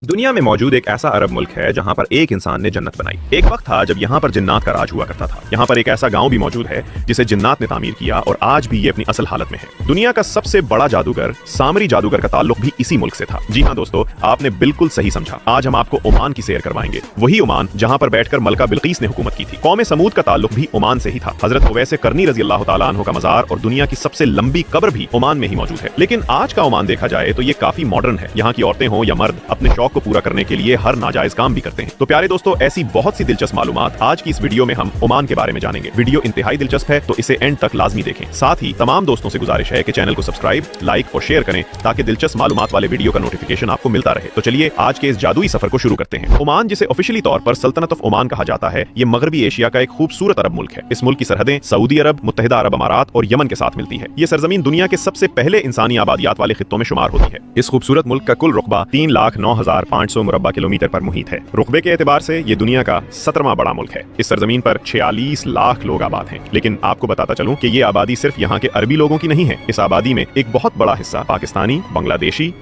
दुनिया में मौजूद एक ऐसा अरब मुल्क है जहां पर एक इंसान ने जन्नत बनाई। एक वक्त था जब यहां पर जिन्नात का राज हुआ करता था। यहां पर एक ऐसा गांव भी मौजूद है जिसे जिन्नात ने तामीर किया और आज भी ये अपनी असल हालत में है। दुनिया का सबसे बड़ा जादूगर सामरी जादूगर का ताल्लुक भी इसी मुल्क से था। जी हाँ दोस्तों, आपने बिल्कुल सही समझा। आज हम आपको ओमान की सैर करवाएंगे, वही ओमान जहां पर बैठकर मलका बिल्कीस ने हुकूमत की थी। कौम समूद का ताल्लुक भी ओमान से ही था। हजरत उवैस करनी रजी अल्लाह तआला अन्हु का मजार और दुनिया की सबसे लंबी कब्र भी ओमान में ही मौजूद है। लेकिन आज का ओमान देखा जाए तो ये काफी मॉडर्न है। यहाँ की औरतें हों या मर्द अपने शौक को पूरा करने के लिए हर नाजायज काम भी करते हैं। तो प्यारे दोस्तों, ऐसी बहुत सी दिलचस्प मालूमात आज की इस वीडियो में हम ओमान के बारे में जानेंगे। वीडियो इंतहाई दिलचस्प है तो इसे एंड तक लाजमी देखें। साथ ही तमाम दोस्तों से गुजारिश है कि चैनल को सब्सक्राइब, लाइक और शेयर करें ताकि दिलचस्प मालूमात वाले वीडियो का नोटिफिकेशन आपको मिलता रहे। तो चलिए आज के इस जादुई सफर को शुरू करते हैं। ओमान, जिसे ऑफिशियली तौर पर सल्तनत ऑफ ओमान कहा जाता है, ये मगरबी एशिया का एक खूबसूरत अरब मुल्क है। इस मुल्क की सरहदें सऊदी अरब, मुत्तहिदा अरब अमारात और यमन के साथ मिलती है। ये सरजमीन दुनिया के सबसे पहले इंसानी आबादियात वाले खित्तों में शुमार होती है। इस खूबसूरत मुल्क का कुल रुकबा 3,09,500 मुरब्बा किलोमीटर पर मुहित है। रुकबे के एतबार से ये दुनिया का 17वां बड़ा मुल्क है। इस सरजमीन पर 46 लाख लोग आबाद हैं। लेकिन आपको बताता चलूं कि ये आबादी सिर्फ यहाँ के अरबी लोगों की नहीं है। इस आबादी में एक बहुत बड़ा हिस्सा पाकिस्तानी, बांग्लादेशी,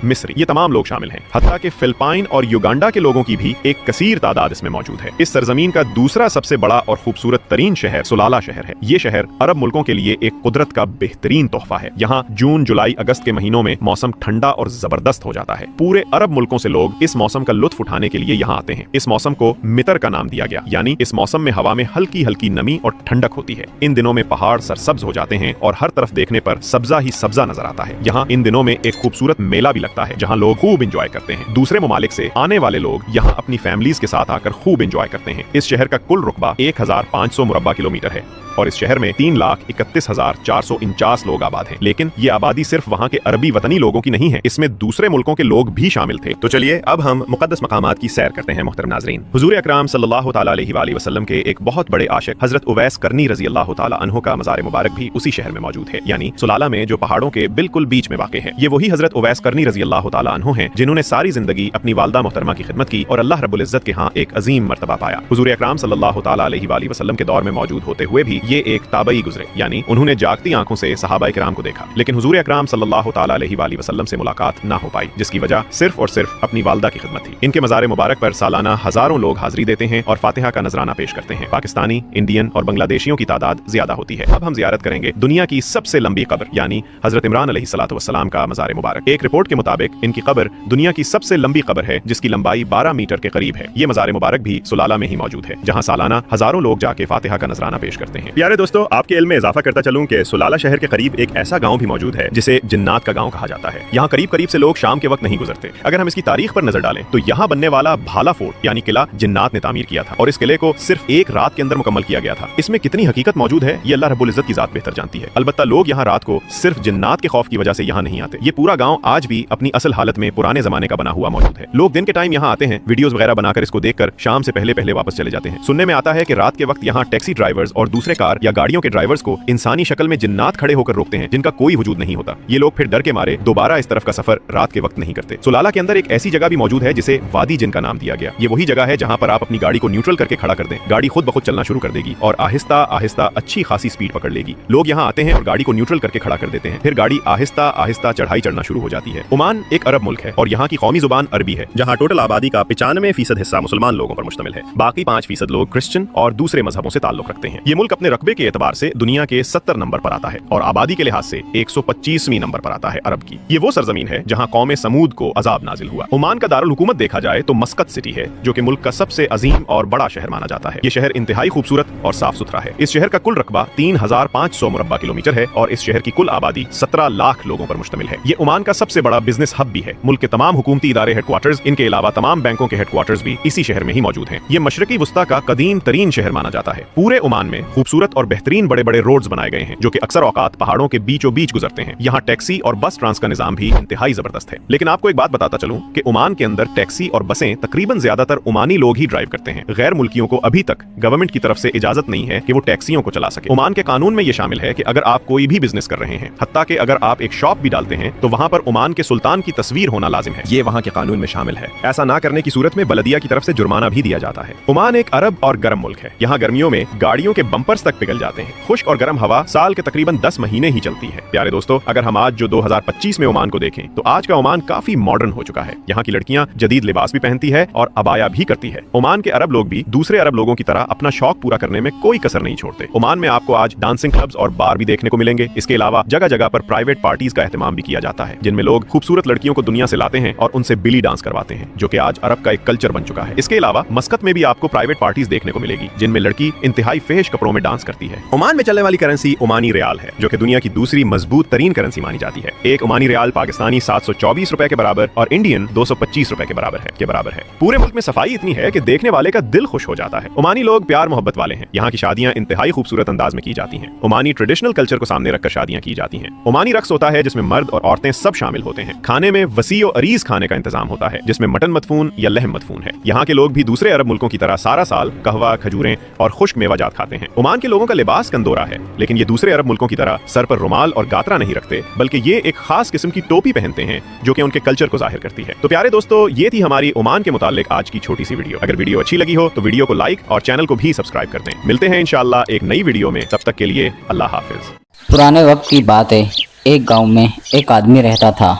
मिस्री, ये तमाम लोग शामिल हैं। हत्ता के फिलिपाइन और युगांडा के लोगों की भी एक कसीर तादाद इसमें मौजूद है। इस सरजमीन का दूसरा सबसे बड़ा और खूबसूरत तरीन शहर सुलाला शहर है। ये शहर अरब मुल्कों के लिए एक कुदरत का बेहतरीन तोहफा है। यहाँ जून, जुलाई, अगस्त के महीनों में मौसम ठंडा और जबरदस्त हो जाता है। पूरे अरब मुल्कों से लोग इस मौसम का लुत्फ उठाने के लिए यहाँ आते हैं। इस मौसम को मितर का नाम दिया गया, यानी इस मौसम में हवा में हल्की हल्की नमी और ठंडक होती है। इन दिनों में पहाड़ सरसब्ज हो जाते हैं और हर तरफ देखने पर सब्जा ही सब्जा नजर आता है। यहाँ इन दिनों में एक खूबसूरत मेला भी लगता है जहाँ लोग खूब एंजॉय करते हैं। दूसरे ममालिक से आने वाले लोग यहाँ अपनी फैमिलीज के साथ आकर खूब एंजॉय करते हैं। इस शहर का कुल रुकबा 1,500 मुरब्बा किलोमीटर है और इस शहर में 3,31,449 लोग आबाद हैं। लेकिन ये आबादी सिर्फ वहाँ के अरबी वतनी लोगों की नहीं है, इसमें दूसरे मुल्कों के लोग भी शामिल थे। तो चलिए अब हम मुकद्दस मकामात की सैर करते हैं। मोहतरम नाज़रीन, हुजूर अकरम सल्लल्लाहु तआला अलैहि वसल्लम के एक बहुत बड़े आशिक हजरत उवैस करनी रजी अल्लाह तआला अन्हु का मज़ार मुबारक भी उसी शहर में मौजूद है, यानी सुलाला में, जो पहाड़ों के बिल्कुल बीच में वाक़ है। ये वही हजरत उवैस करनी रजी अल्लाह तआला अन्हु हैं जिन्होंने सारी जिंदगी अपनी वालदा मोहतरमा की खिदमत की और अल्लाह रब्बुल इज्जत के यहाँ एक अजीम मर्तबा पाया। हुजूर अकरम सल्लल्लाहु तआला अलैहि वसल्लम के दौर में मौजूद होते हुए भी ये एक ताबई गुजरे, यानी उन्होंने जागती आंखों से सहाबाए किराम को देखा, लेकिन हुजूर अकरम सल्लल्लाहु तआला अलैहि वसल्लम से मुलाकात ना हो पाई, जिसकी वजह सिर्फ और सिर्फ अपनी वालदा की खिदमत थी। इनके मज़ार मुबारक पर सालाना हजारों लोग हाजिरी देते हैं और फातिहा का नजराना पेश करते हैं। पाकिस्तानी, इंडियन और बांग्लादेशियों की तादाद ज्यादा होती है। अब हम जियारत करेंगे दुनिया की सबसे लंबी कब्र, यानी हजरत इमरान अलैहिस्सलातु वस्सलाम का मज़ार मुबारक। एक रिपोर्ट के मुताबिक इनकी कब्र दुनिया की सबसे लंबी कब्र है, जिसकी लंबाई 12 मीटर के करीब है। ये मज़ार मुबारक भी सुलाला में ही मौजूद है, जहाँ सालाना हजारों लोग जाके फातिहा का नजराना पेश करते हैं। प्यारे दोस्तों, आपके इल्म में इजाफा करता चलूं कि सुलाला शहर के करीब एक ऐसा गांव भी मौजूद है जिसे जिन्नात का गांव कहा जाता है। यहाँ करीब करीब से लोग शाम के वक्त नहीं गुजरते। अगर हम इसकी तारीख पर नजर डालें तो यहाँ बनने वाला भाला फोर्ट यानी किला जिन्नात ने तामीर किया था और इस किले को सिर्फ एक रात के अंदर मुकम्मल किया गया था। इसमें कितनी हकीकत मौजूद है ये अल्लाह रब्बुल इज्जत की जात बेहतर जानती है। अलबत्ता लोग यहाँ रात को सिर्फ जिन्नात के खौफ की वजह से यहाँ नहीं आते। ये पूरा गाँव आज भी अपनी असल हालत में पुराने जमाने का बना हुआ मौजूद है। लोग दिन के टाइम यहाँ आते हैं, वीडियोस वगैरह बनाकर इसको देखकर शाम से पहले पहले वापस चले जाते हैं। सुनने में आता है कि रात के वक्त यहाँ टैक्सी ड्राइवर्स और दूसरे कार या गाड़ियों के ड्राइवर्स को इंसानी शक्ल में जिन्नात खड़े होकर रोकते हैं जिनका कोई वजूद नहीं होता। ये लोग फिर डर के मारे दोबारा इस तरफ का सफर रात के वक्त नहीं करते। सुलाला के अंदर एक ऐसी जगह भी मौजूद है जिसे वादी जिन का नाम दिया गया। ये वही जगह है जहाँ पर आप अपनी गाड़ी को न्यूट्रल करके खड़ा कर दें, गाड़ी खुद ब खुद चलना शुरू कर देगी और आहिस्ता आहिस्ता अच्छी खासी स्पीड पकड़ लेगी। लोग यहाँ आते हैं और गाड़ी को न्यूट्रल करके खड़ा कर देते हैं, फिर गाड़ी आहिस्ता आहिस्ता चढ़ाई चढ़ना शुरू हो जाती है। ओमान एक अरब मुल्क है और यहाँ की कौमी जुबान अरबी है, जहाँ टोटल आबादी का 95% हिस्सा मुसलमान लोगों पर मुश्तमिल है। बाकी 5% लोग क्रिश्चियन और दूसरे मजहबों से ताल्लुक रखते हैं। ये मुल्क अपने रकबे के एतबार से दुनिया के 70 नंबर पर आता है और आबादी के लिहाज से 125वीं नंबर पर आता है अरब की। ये वो सरजमीन है जहाँ कौम समूद को अजाब नाजिल हुआ। ओमान का दारुल हुकूमत देखा जाए तो मस्कत सिटी है, जो कि मुल्क का सबसे अजीम और बड़ा शहर माना जाता है। ये शहर इंतहाई खूबसूरत और साफ सुथरा है। इस शहर का कुल रकबा 3,500 मुरब्बा किलोमीटर है और इस शहर की कुल आबादी 17 लाख लोगों पर मुश्तमिल है। ये ओमान का सबसे बड़ा बिजनेस हब भी है। मुल्क के तमाम हुकूमती इदारे हेडक्वार्टर्स, इनके अलावा तमाम बैंकों के हेडक्वार्टर्स भी इसी शहर में ही मौजूद हैं। ये मशरकी वुस्ता का कदीम तरीन शहर माना जाता है। पूरे ओमान में खूबसूरत और बेहतरीन बड़े बड़े रोड्स बनाए गए हैं, जो कि अक्सर औकात पहाड़ों के बीचों बीच गुजरते हैं। यहाँ टैक्सी और बस ट्रांस का निजाम भी इंतहाई जबरदस्त है। लेकिन आपको एक बात बताता चलूं कि ओमान के अंदर टैक्सी और बसें तकरीबन ज्यादातर ओमानी लोग ही ड्राइव करते हैं। गैर मुल्कियों को अभी तक गवर्नमेंट की तरफ से इजाजत नहीं है कि वो टैक्सियों को चला सके। ओमान के कानून में ये शामिल है कि अगर आप कोई भी बिजनेस कर रहे हैं, हत्ता कि अगर आप एक शॉप भी डालते हैं, तो वहाँ पर ओमान के सुल्तान की तस्वीर होना लाजिम है। ये वहाँ के कानून में शामिल है। ऐसा ना करने की सूरत में बलदिया की तरफ से जुर्माना भी दिया जाता है। ओमान एक अरब और गर्म मुल्क है। यहाँ गर्मियों में गाड़ियों के बम्पर्स तक तक पिघल जाते हैं। खुश्क और गर्म हवा साल के तकरीबन 10 महीने ही चलती है। प्यारे दोस्तों, अगर हम आज जो 2025 में ओमान को देखें तो आज का ओमान काफी मॉडर्न हो चुका है। यहाँ की लड़कियां जदीद लिबास भी पहनती है और अबाया भी करती है। ओमान के अरब लोग भी दूसरे अरब लोगों की तरह अपना शौक पूरा करने में कोई कसर नहीं छोड़ते। ओमान में आपको आज डांसिंग क्लब्स और बार भी देखने को मिलेंगे। इसके अलावा जगह जगह पर प्राइवेट पार्टीज का एहतमाम भी किया जाता है, जिनमें लोग खूबसूरत लड़कियों को दुनिया से लाते हैं और उनसे बिली डांस करवाते हैं, जो कि आज अरब का एक कल्चर बन चुका है। इसके अलावा मस्कत में भी आपको प्राइवेट पार्टीज देखने को मिलेगी, जिनमें लड़की इंतहाई फेहिश कपड़ों में डांस करती है। ओमान में चलने वाली करेंसी ओमानी रियाल है, जो कि दुनिया की दूसरी मजबूत तरीन करेंसी मानी जाती है। एक ओमानी रियाल पाकिस्तानी 724 रुपए के बराबर और इंडियन 225 रुपए के बराबर है। पूरे मुल्क में सफाई इतनी है कि देखने वाले का दिल खुश हो जाता है। ओमानी लोग प्यार मोहब्बत वाले हैं। यहाँ की शादियां इंतहाई खूबसूरत अंदाज में की जाती हैं। ओमानी ट्रेडिशनल कल्चर को सामने रखकर शादियां की जाती हैं। ओमानी रक्स होता है जिसमें मर्द और औरतें सब शामिल होते हैं। खाने में वसी और अरीज खाने का इंतजाम होता है, जिसमें मटन मदफून या लहम मदफून है। यहाँ के लोग भी दूसरे अरब मुल्कों की तरह सारा साल कहवा, खजूरें और खुश्क मेवाजात खाते हैं। ओमान के लोगों का लिबास कंदोरा है, लेकिन ये दूसरे अरब मुल्कों की तरह सर पर रुमाल और गातरा नहीं रखते, बल्कि ये एक खास किस्म की टोपी पहनते हैं जो कि उनके कल्चर को जाहिर करती है। तो प्यारे दोस्तों, ये थी हमारी ओमान के मुतालिक आज की छोटी सी वीडियो। अगर वीडियो अच्छी लगी हो तो वीडियो को लाइक और चैनल को भी सब्सक्राइब कर दें। मिलते हैं इंशाअल्लाह एक नई वीडियो में, तब तक के लिए अल्लाह हाफिज। पुराने वक्त की बात है। एक गांव में एक आदमी रहता था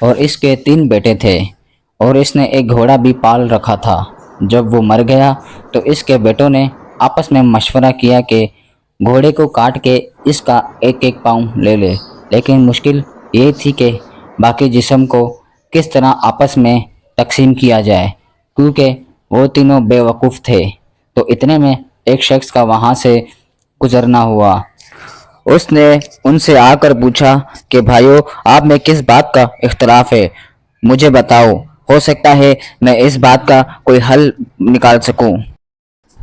और इसके 3 बेटे थे और इसने एक घोड़ा भी पाल रखा था। जब वो मर गया तो इसके बेटों ने आपस में मशवरा किया कि घोड़े को काट के इसका एक एक पाँव ले ले, लेकिन मुश्किल ये थी कि बाकी जिस्म को किस तरह आपस में तकसीम किया जाए, क्योंकि वो तीनों बेवकूफ़ थे। तो इतने में एक शख्स का वहाँ से गुजरना हुआ। उसने उनसे आकर पूछा कि भाइयों, आप में किस बात का इख्तलाफ है, मुझे बताओ, हो सकता है मैं इस बात का कोई हल निकाल सकूं।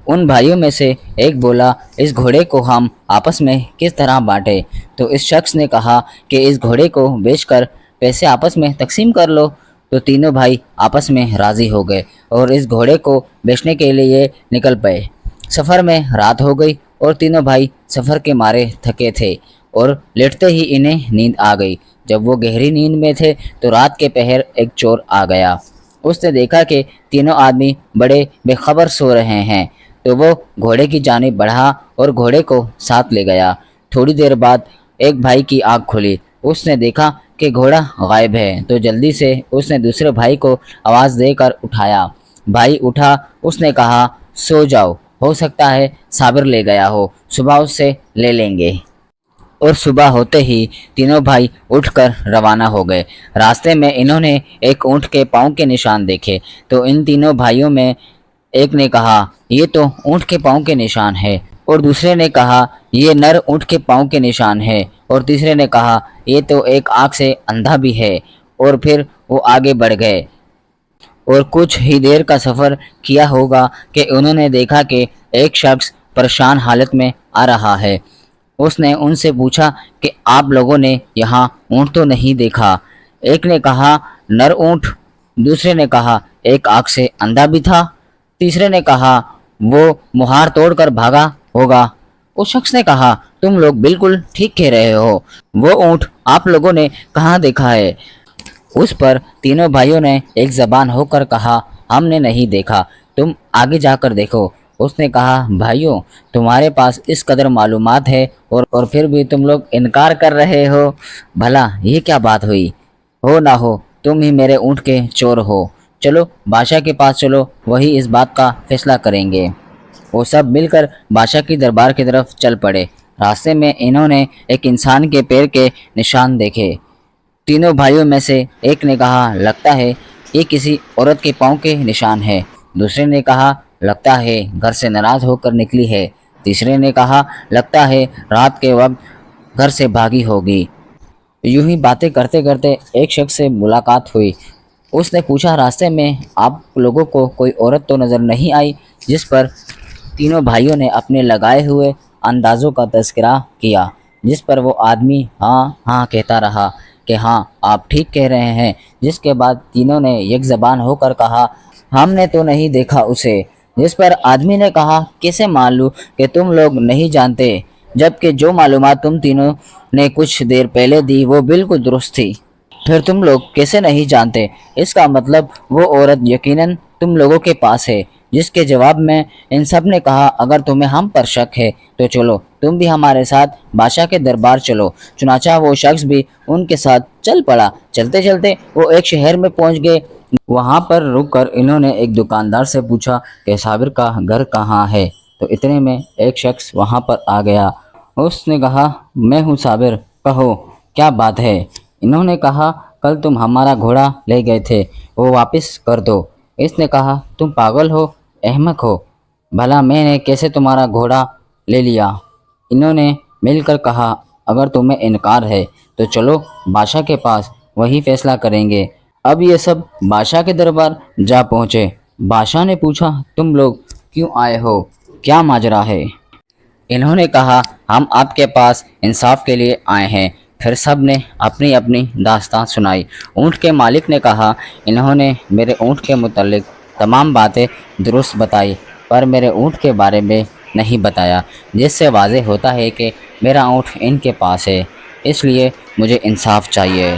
उन भाइयों में से एक बोला, इस घोड़े को हम आपस में किस तरह बांटें? तो इस शख्स ने कहा कि इस घोड़े को बेचकर पैसे आपस में तकसीम कर लो। तो तीनों भाई आपस में राज़ी हो गए और इस घोड़े को बेचने के लिए निकल पड़े। सफ़र में रात हो गई और तीनों भाई सफ़र के मारे थके थे और लेटते ही इन्हें नींद आ गई। जब वो गहरी नींद में थे तो रात के पहर एक चोर आ गया। उसने देखा कि तीनों आदमी बड़े बेखबर सो रहे हैं, तो वो घोड़े की जानिब बढ़ा और घोड़े को साथ ले गया। थोड़ी देर बाद एक भाई की आँख खुली। उसने देखा कि घोड़ा गायब है, तो जल्दी से उसने दूसरे भाई को आवाज़ देकर उठाया। भाई उठा। उसने कहा, सो जाओ, हो सकता है साबिर ले गया हो, सुबह उससे ले लेंगे। और सुबह होते ही तीनों भाई उठकर रवाना हो गए। रास्ते में इन्होंने एक ऊँट के पाँव के निशान देखे, तो इन तीनों भाइयों में एक ने कहा, ये तो ऊँट के पाँव के निशान है, और दूसरे ने कहा, ये नर ऊँट के पाँव के निशान है, और तीसरे ने कहा, ये तो एक आँख से अंधा भी है। और फिर वो आगे बढ़ गए और कुछ ही देर का सफ़र किया होगा कि उन्होंने देखा कि एक शख्स परेशान हालत में आ रहा है। उसने उनसे पूछा कि आप लोगों ने यहाँ ऊँट तो नहीं देखा? एक ने कहा, नर ऊँट। दूसरे ने कहा, एक आँख से अंधा भी था। तीसरे ने कहा, वो मुहार तोड़कर भागा होगा। उस शख्स ने कहा, तुम लोग बिल्कुल ठीक कह रहे हो, वो ऊँट आप लोगों ने कहाँ देखा है? उस पर तीनों भाइयों ने एक ज़बान होकर कहा, हमने नहीं देखा, तुम आगे जाकर देखो। उसने कहा, भाइयों, तुम्हारे पास इस कदर मालूमात है और फिर भी तुम लोग इनकार कर रहे हो। भला ये क्या बात हुई? हो ना हो तुम ही मेरे ऊँट के चोर हो। चलो बादशाह के पास चलो, वही इस बात का फैसला करेंगे। वो सब मिलकर बादशाह की दरबार की तरफ चल पड़े। रास्ते में इन्होंने एक इंसान के पैर के निशान देखे। तीनों भाइयों में से एक ने कहा, लगता है ये किसी औरत के पाँव के निशान है। दूसरे ने कहा, लगता है घर से नाराज़ होकर निकली है। तीसरे ने कहा, लगता है रात के वक्त घर से भागी होगी। यूं ही बातें करते करते एक शख्स से मुलाकात हुई। उसने पूछा, रास्ते में आप लोगों को कोई औरत तो नज़र नहीं आई? जिस पर तीनों भाइयों ने अपने लगाए हुए अंदाज़ों का तज़किरा किया, जिस पर वो आदमी हाँ हाँ कहता रहा कि हाँ आप ठीक कह रहे हैं। जिसके बाद तीनों ने एक ज़बान होकर कहा, हमने तो नहीं देखा उसे। जिस पर आदमी ने कहा, कैसे मान लूँ कि तुम लोग नहीं जानते, जबकि जो मालूमात तुम तीनों ने कुछ देर पहले दी वो बिल्कुल दुरुस्त थी। फिर तुम लोग कैसे नहीं जानते? इसका मतलब वो औरत यकीनन तुम लोगों के पास है। جس کے جواب میں ان سب نے کہا اگر تمہیں ہم پر شک ہے تو چلو تم بھی ہمارے ساتھ بادشاہ کے دربار چلو۔ چنانچہ وہ شخص بھی ان کے ساتھ چل پڑا۔ چلتے چلتے وہ ایک شہر میں پہنچ گئے۔ وہاں پر رک کر انہوں نے ایک دکاندار سے پوچھا کہ صابر کا گھر کہاں ہے، تو اتنے میں ایک شخص وہاں پر آ گیا۔ اس نے کہا میں ہوں صابر، کہو کیا بات ہے؟ انہوں نے کہا کل تم ہمارا گھوڑا لے گئے تھے، وہ واپس کر دو۔ اس نے کہا تم پاگل ہو، احمق ہو، بھلا میں نے کیسے تمہارا گھوڑا لے لیا؟ انہوں نے مل کر کہا اگر تمہیں انکار ہے تو چلو بادشاہ کے پاس، وہی فیصلہ کریں گے۔ اب یہ سب بادشاہ کے دربار جا پہنچے۔ بادشاہ نے پوچھا تم لوگ کیوں آئے ہو، کیا ماجرا ہے؟ انہوں نے کہا ہم آپ کے پاس انصاف کے لیے آئے ہیں۔ پھر سب نے اپنی اپنی داستان سنائی۔ اونٹ کے مالک نے کہا انہوں نے میرے اونٹ کے متعلق تمام باتیں درست بتائی پر میرے اونٹ کے بارے میں نہیں بتایا، جس سے واضح ہوتا ہے کہ میرا اونٹ ان کے پاس ہے، اس لیے مجھے انصاف چاہیے۔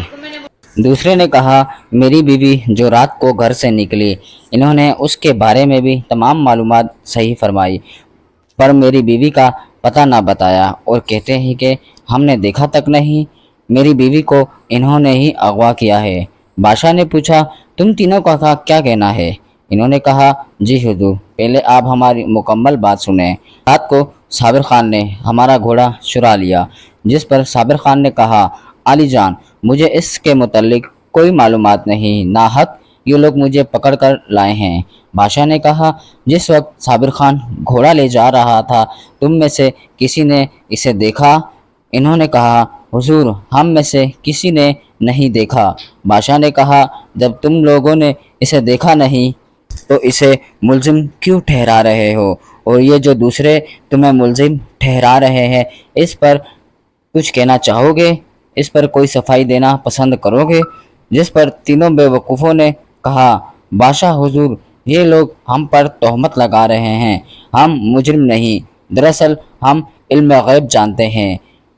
دوسرے نے کہا میری بیوی جو رات کو گھر سے نکلی، انہوں نے اس کے بارے میں بھی تمام معلومات صحیح فرمائی پر میری بیوی کا پتہ نہ بتایا اور کہتے ہیں کہ ہم نے دیکھا تک نہیں، میری بیوی کو انہوں نے ہی اغوا کیا ہے۔ بادشاہ نے پوچھا تم تینوں کا کیا کہنا ہے؟ انہوں نے کہا جی حضور، پہلے آپ ہماری مکمل بات سنیں۔ رات کو صابر خان نے ہمارا گھوڑا چرا لیا، جس پر صابر خان نے کہا عالی جان مجھے اس کے متعلق کوئی معلومات نہیں، ناحق یہ لوگ مجھے پکڑ کر لائے ہیں۔ بادشاہ نے کہا جس وقت صابر خان گھوڑا لے جا رہا تھا تم میں سے کسی نے اسے دیکھا؟ انہوں نے کہا حضور ہم میں سے کسی نے نہیں دیکھا۔ بادشاہ نے کہا جب تم لوگوں نے اسے دیکھا نہیں تو اسے ملزم کیوں ٹھہرا رہے ہو، اور یہ جو دوسرے تمہیں ملزم ٹھہرا رہے ہیں اس پر کچھ کہنا چاہو گے؟ اس پر کوئی صفائی دینا پسند کرو گے؟ جس پر تینوں بے وقوفوں نے کہا بادشاہ حضور یہ لوگ ہم پر تہمت لگا رہے ہیں، ہم مجرم نہیں، دراصل ہم علم غیب جانتے ہیں،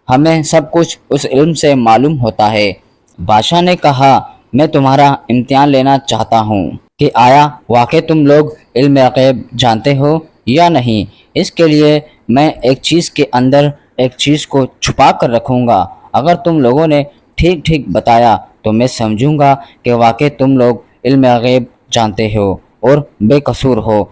ہمیں سب کچھ اس علم سے معلوم ہوتا ہے۔ بادشاہ نے کہا میں تمہارا امتحان لینا چاہتا ہوں کہ آیا واقع تم لوگ علم غیب جانتے ہو یا نہیں۔ اس کے لیے میں ایک چیز کے اندر ایک چیز کو چھپا کر رکھوں گا، اگر تم لوگوں نے ٹھیک ٹھیک بتایا تو میں سمجھوں گا کہ واقع تم لوگ علم غیب جانتے ہو اور بے قصور ہو۔